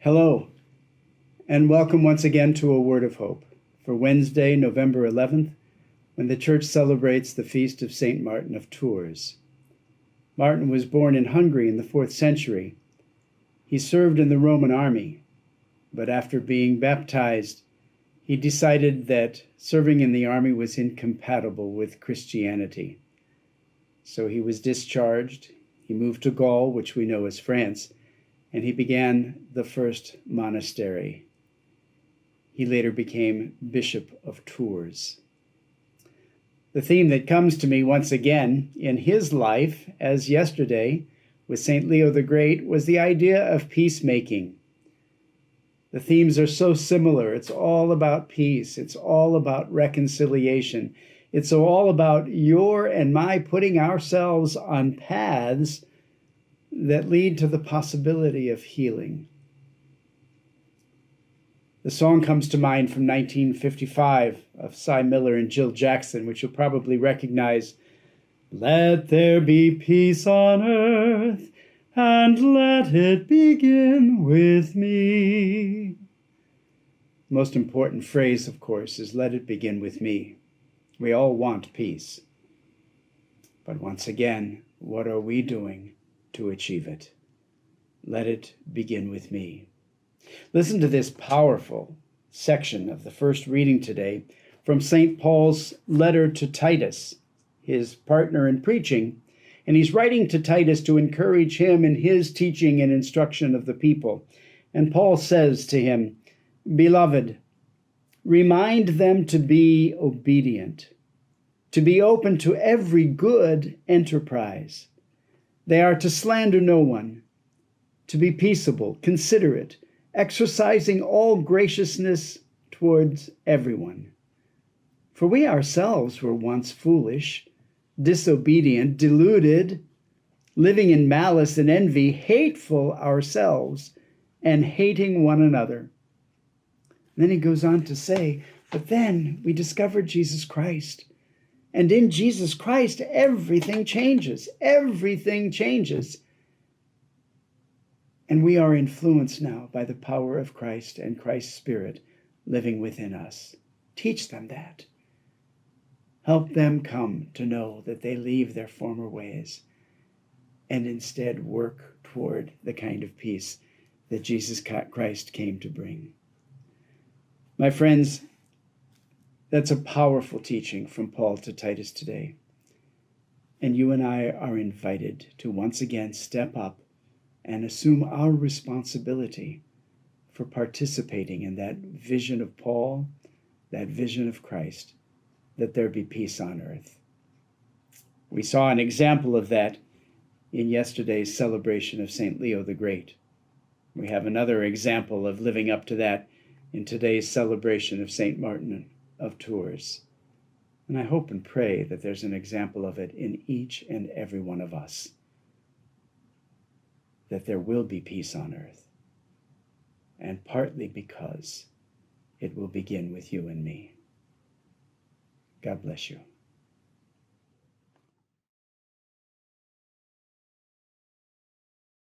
Hello, and welcome once again to A Word of Hope for Wednesday, November 11th, when the Church celebrates the feast of St. Martin of Tours. Martin was born in Hungary in the 4th century. He served in the Roman army, but after being baptized, he decided that serving in the army was incompatible with Christianity. So he was discharged. He moved to Gaul, which we know as France, and he began the first monastery. He later became Bishop of Tours. The theme that comes to me once again in his life, as yesterday with St. Leo the Great, was the idea of peacemaking. The themes are so similar. It's all about peace. It's all about reconciliation. It's all about your and my putting ourselves on paths that lead to the possibility of healing. The song comes to mind from 1955 of Cy Miller and Jill Jackson, which you'll probably recognize. Let there be peace on earth, and let it begin with me. The most important phrase, of course, is let it begin with me. We all want peace. But once again, what are we doing to achieve it? Let it begin with me. Listen to this powerful section of the first reading today from St. Paul's letter to Titus, his partner in preaching. And he's writing to Titus to encourage him in his teaching and instruction of the people. And Paul says to him, "Beloved, remind them to be obedient, to be open to every good enterprise. They are to slander no one, to be peaceable, considerate, exercising all graciousness towards everyone. For we ourselves were once foolish, disobedient, deluded, living in malice and envy, hateful ourselves, and hating one another." And then he goes on to say, but then we discovered Jesus Christ. And in Jesus Christ, everything changes. Everything changes. And we are influenced now by the power of Christ and Christ's Spirit living within us. Teach them that. Help them come to know that they leave their former ways and instead work toward the kind of peace that Jesus Christ came to bring. My friends, that's a powerful teaching from Paul to Titus today. And you and I are invited to once again step up and assume our responsibility for participating in that vision of Paul, that vision of Christ, that there be peace on earth. We saw an example of that in yesterday's celebration of St. Leo the Great. We have another example of living up to that in today's celebration of St. Martin of Tours. And I hope and pray that there's an example of it in each and every one of us, that there will be peace on earth, and partly because it will begin with you and me. God bless you.